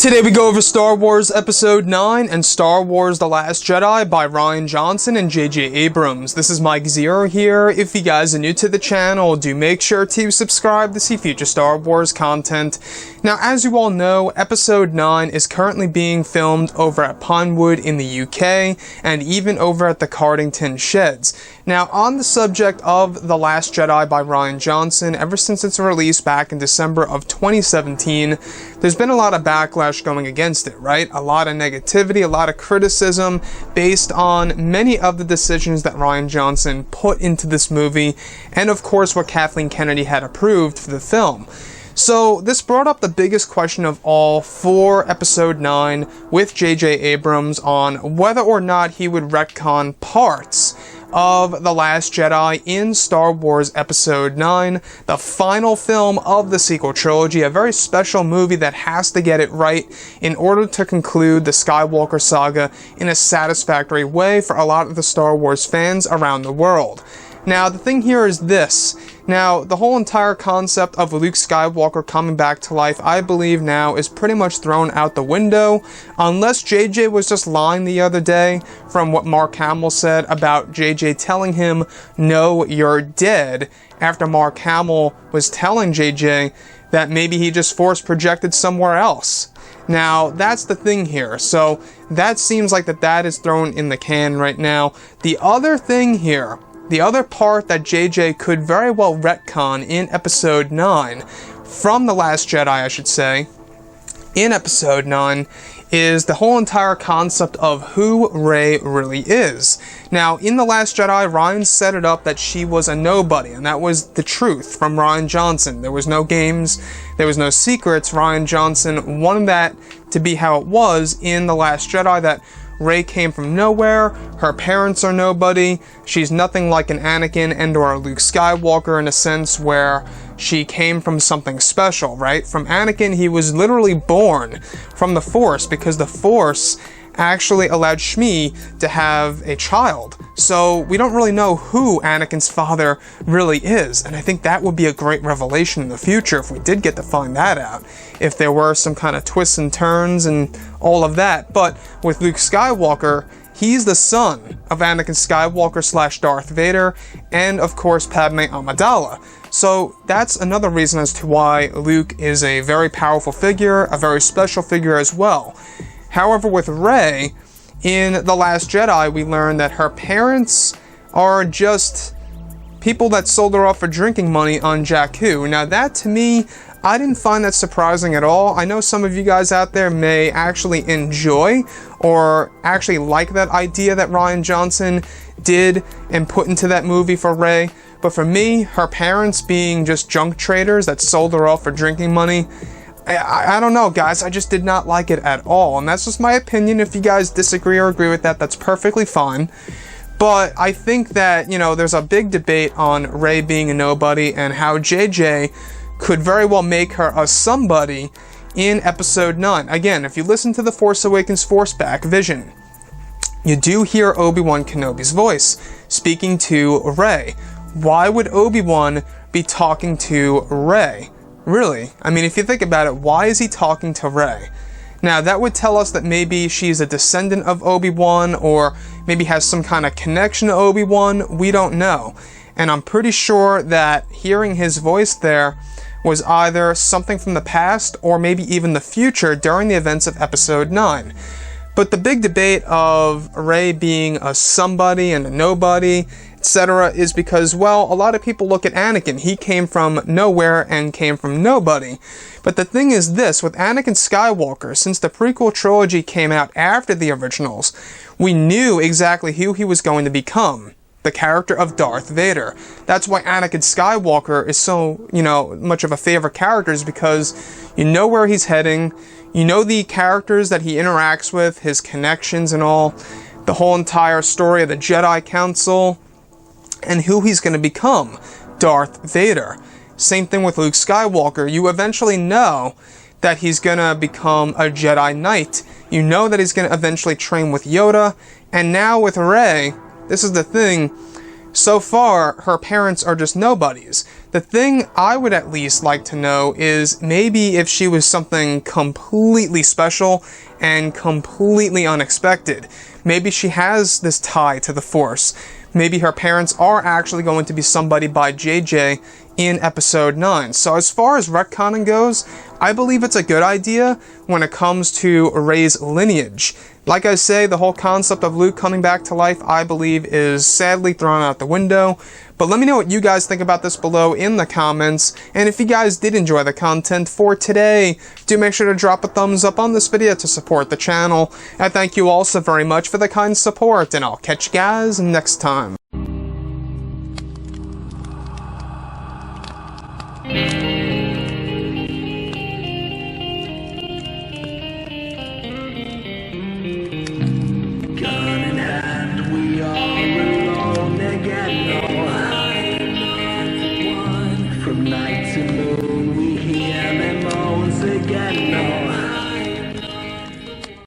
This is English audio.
Today we go over Star Wars Episode 9 and Star Wars The Last Jedi by Rian Johnson and JJ Abrams. This is Mike Zero here. If you guys are new to the channel, do make sure to subscribe to see future Star Wars content. Now, as you all know, Episode 9 is currently being filmed over at Pinewood in the UK, and even over at the Cardington Sheds. Now, on the subject of The Last Jedi by Rian Johnson, ever since its release back in December of 2017, there's been a lot of backlash going against it, right? A lot of negativity, a lot of criticism based on many of the decisions that Rian Johnson put into this movie, and of course what Kathleen Kennedy had approved for the film. So this brought up the biggest question of all for Episode 9 with JJ Abrams on whether or not he would retcon parts of The Last Jedi in Star Wars Episode 9, the final film of the sequel trilogy, a very special movie that has to get it right in order to conclude the Skywalker saga in a satisfactory way for a lot of the Star Wars fans around the world. Now, the thing here is this. Now, the whole entire concept of Luke Skywalker coming back to life, I believe now, is pretty much thrown out the window, unless JJ was just lying the other day from what Mark Hamill said about JJ telling him, "No, you're dead," after Mark Hamill was telling JJ that maybe he just force projected somewhere else. Now, that's the thing here. So, that seems like that is thrown in the can right now. The other thing here, the other part that JJ could very well retcon in Episode 9, from The Last Jedi, I should say, in Episode 9, is the whole entire concept of who Rey really is. Now, in The Last Jedi, Rian set it up that she was a nobody, and that was the truth from Rian Johnson. There was no games, there was no secrets. Rian Johnson wanted that to be how it was in The Last Jedi, that Rey came from nowhere, her parents are nobody, she's nothing like an Anakin and or a Luke Skywalker in a sense where she came from something special, right? From Anakin, he was literally born from the Force because the Force actually allowed Shmi to have a child. So we don't really know who Anakin's father really is, and I think that would be a great revelation in the future if we did get to find that out, if there were some kind of twists and turns and all of that. But with Luke Skywalker, he's the son of Anakin Skywalker / Darth Vader, and of course Padme Amidala. So that's another reason as to why Luke is a very powerful figure, a very special figure as well. However, with Rey, in The Last Jedi, we learn that her parents are just people that sold her off for drinking money on Jakku. Now that, to me, I didn't find that surprising at all. I know some of you guys out there may actually enjoy or actually like that idea that Rian Johnson did and put into that movie for Rey. But for me, her parents being just junk traders that sold her off for drinking money, I don't know, guys, I just did not like it at all, and that's just my opinion. If you guys disagree or agree with that, that's perfectly fine. But I think that, you know, there's a big debate on Rey being a nobody and how JJ could very well make her a somebody in Episode 9. Again, if you listen to The Force Awakens Forceback Vision, you do hear Obi-Wan Kenobi's voice speaking to Rey. Why would Obi-Wan be talking to Rey? Really? I mean, if you think about it, why is he talking to Rey? Now, that would tell us that maybe she's a descendant of Obi-Wan, or maybe has some kind of connection to Obi-Wan. We don't know. And I'm pretty sure that hearing his voice there was either something from the past, or maybe even the future during the events of Episode 9. But the big debate of Rey being a somebody and a nobody, etc., is because, well, a lot of people look at Anakin. He came from nowhere and came from nobody. But the thing is this, with Anakin Skywalker, since the prequel trilogy came out after the originals, we knew exactly who he was going to become. The character of Darth Vader. That's why Anakin Skywalker is so, much of a favorite character, is because you know where he's heading, you know the characters that he interacts with, his connections and all, the whole entire story of the Jedi Council, and who he's going to become, Darth Vader. Same thing with Luke Skywalker. You eventually know that he's going to become a Jedi Knight. You know that he's going to eventually train with Yoda. And now with Rey, this is the thing, So far, her parents are just nobodies. The thing I would at least like to know is maybe if she was something completely special and completely unexpected. Maybe she has this tie to the Force. Maybe her parents are actually going to be somebody by JJ in Episode 9. So as far as retconning goes, I believe it's a good idea when it comes to Rey's lineage. Like I say, the whole concept of Luke coming back to life, I believe, is sadly thrown out the window. But let me know what you guys think about this below in the comments. And if you guys did enjoy the content for today, do make sure to drop a thumbs up on this video to support the channel. And thank you all so very much for the kind support, and I'll catch you guys next time. From night to moon, we hear them moans again. No.